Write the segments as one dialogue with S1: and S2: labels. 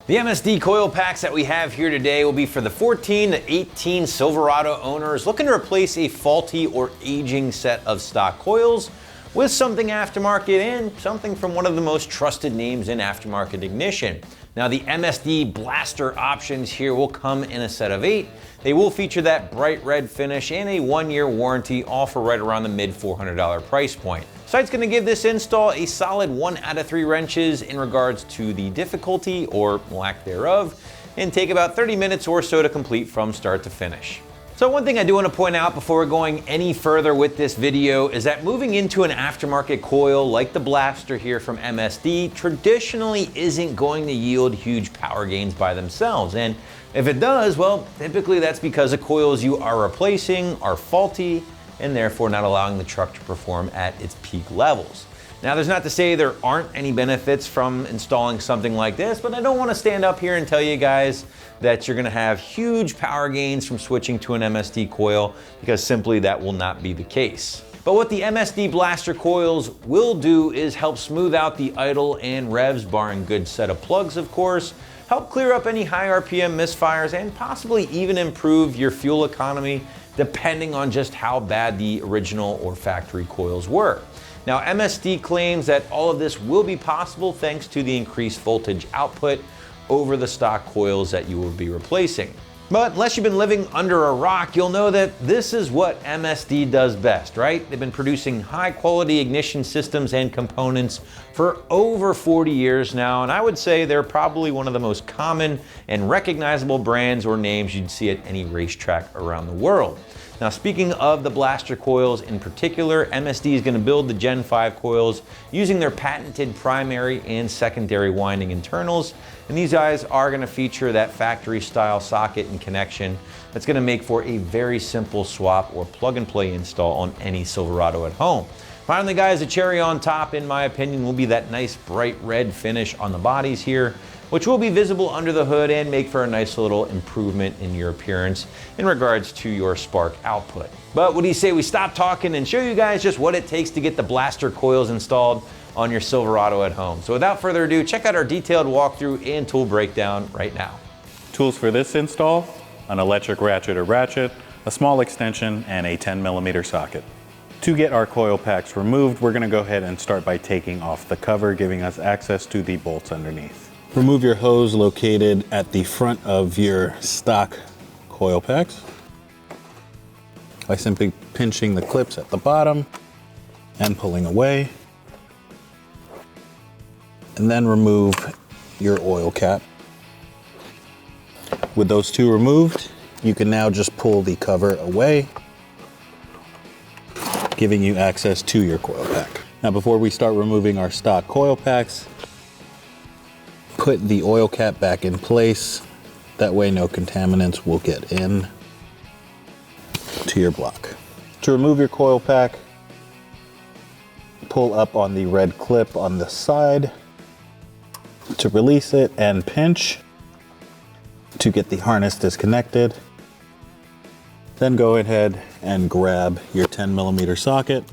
S1: The MSD coil packs that we have here today will be for the 14 to 18 Silverado owners looking to replace a faulty or aging set of stock coils with something aftermarket and something from one of the most trusted names in aftermarket ignition. Now the MSD Blaster options here will come in a set of 8. They will feature that bright red finish and a 1-year warranty, all for right around the mid $400 price point. Site's going to give this install a solid 1 out of 3 wrenches in regards to the difficulty or lack thereof, and take about 30 minutes or so to complete from start to finish. So one thing I do want to point out before we're going any further with this video is that moving into an aftermarket coil like the Blaster here from MSD traditionally isn't going to yield huge power gains by themselves. And if it does, well, typically that's because the coils you are replacing are faulty and therefore not allowing the truck to perform at its peak levels. Now, there's not to say there aren't any benefits from installing something like this, but I don't want to stand up here and tell you guys that you're going to have huge power gains from switching to an MSD coil, because simply that will not be the case. But what the MSD Blaster coils will do is help smooth out the idle and revs, barring good set of plugs, of course, help clear up any high RPM misfires, and possibly even improve your fuel economy depending on just how bad the original or factory coils were. Now, MSD claims that all of this will be possible thanks to the increased voltage output over the stock coils that you will be replacing. But unless you've been living under a rock, you'll know that this is what MSD does best, right? They've been producing high quality ignition systems and components for over 40 years now, and I would say they're probably one of the most common and recognizable brands or names you'd see at any racetrack around the world. Now, speaking of the Blaster coils in particular, MSD is going to build the Gen 5 coils using their patented primary and secondary winding internals. And these guys are going to feature that factory style socket and connection that's going to make for a very simple swap or plug and play install on any Silverado at home. Finally, guys, the cherry on top, in my opinion, will be that nice bright red finish on the bodies here, which will be visible under the hood and make for a nice little improvement in your appearance in regards to your spark output. But what do you say we stop talking and show you guys just what it takes to get the Blaster coils installed on your Silverado at home? So without further ado, check out our detailed walkthrough and tool breakdown right now.
S2: Tools for this install: an electric ratchet or ratchet, a small extension, and a 10mm socket. To get our coil packs removed, we're going to go ahead and start by taking off the cover, giving us access to the bolts underneath. Remove your hose located at the front of your stock coil packs by simply pinching the clips at the bottom and pulling away. And then remove your oil cap. With those two removed, you can now just pull the cover away, giving you access to your coil pack. Now, before we start removing our stock coil packs, put the oil cap back in place. That way no contaminants will get in to your block. To remove your coil pack, pull up on the red clip on the side to release it, and pinch to get the harness disconnected. Then go ahead and grab your 10mm socket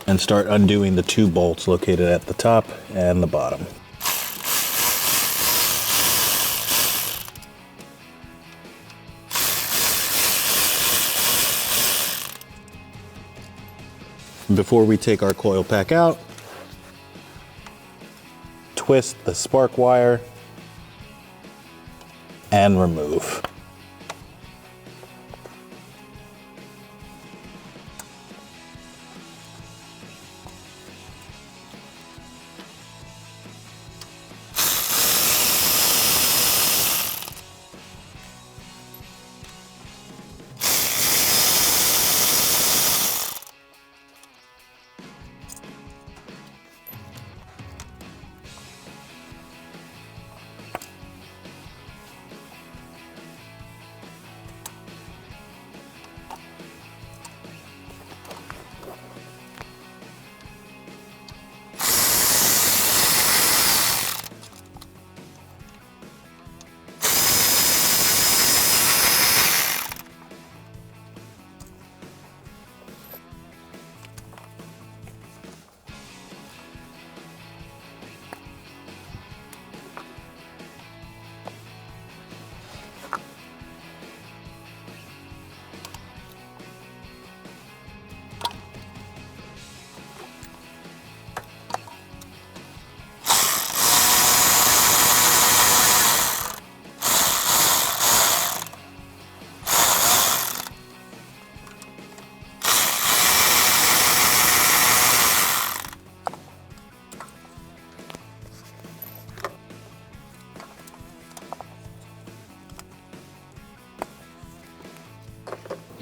S2: and start undoing the 2 bolts located at the top and the bottom. Before we take our coil pack out, twist the spark wire and remove.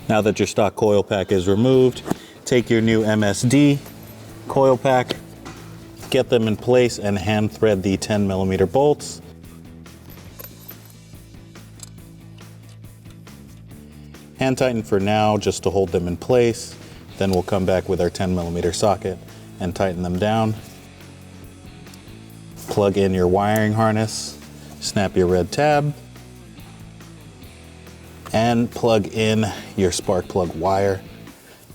S2: Now that your stock coil pack is removed, take your new MSD coil pack, get them in place, and hand thread the 10mm bolts. Hand tighten for now just to hold them in place. Then we'll come back with our 10mm socket and tighten them down. Plug in your wiring harness, snap your red tab, and plug in your spark plug wire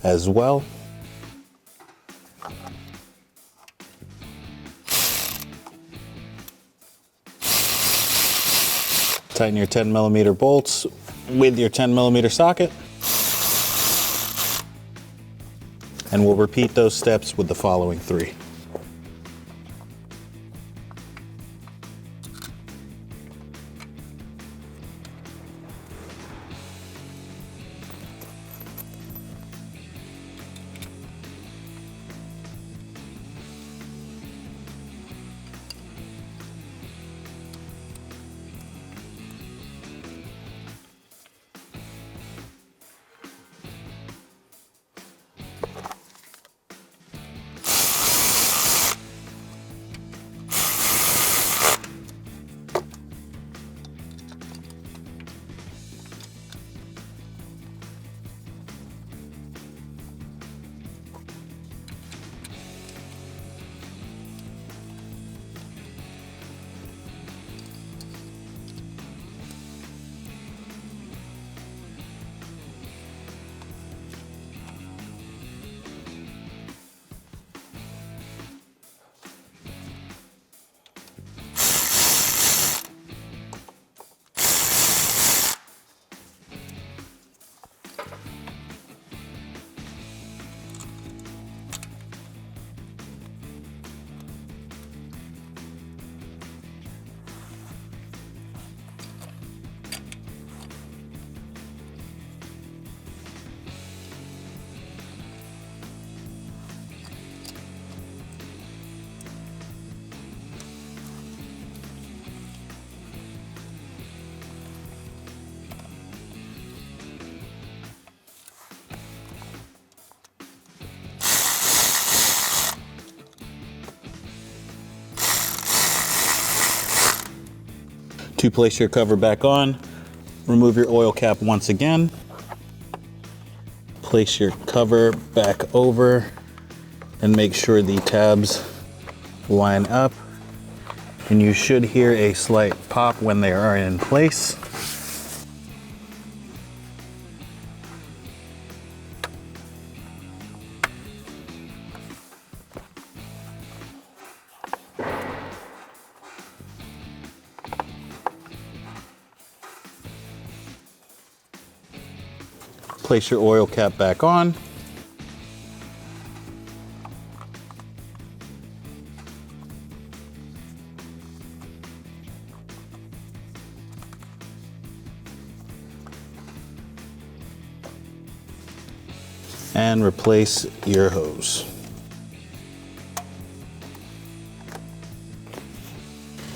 S2: as well. Tighten your 10mm bolts with your 10mm socket. And we'll repeat those steps with the following 3. To place your cover back on, remove your oil cap once again. Place your cover back over and make sure the tabs line up. And you should hear a slight pop when they are in place. Place your oil cap back on. And replace your hose.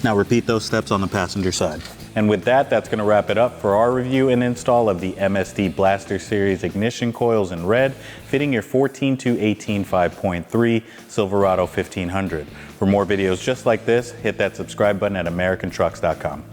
S2: Now repeat those steps on the passenger side. And with that, that's going to wrap it up for our review and install of the MSD Blaster Series ignition coils in red, fitting your 14 to 18 5.3 Silverado 1500. For more videos just like this, hit that subscribe button at AmericanTrucks.com.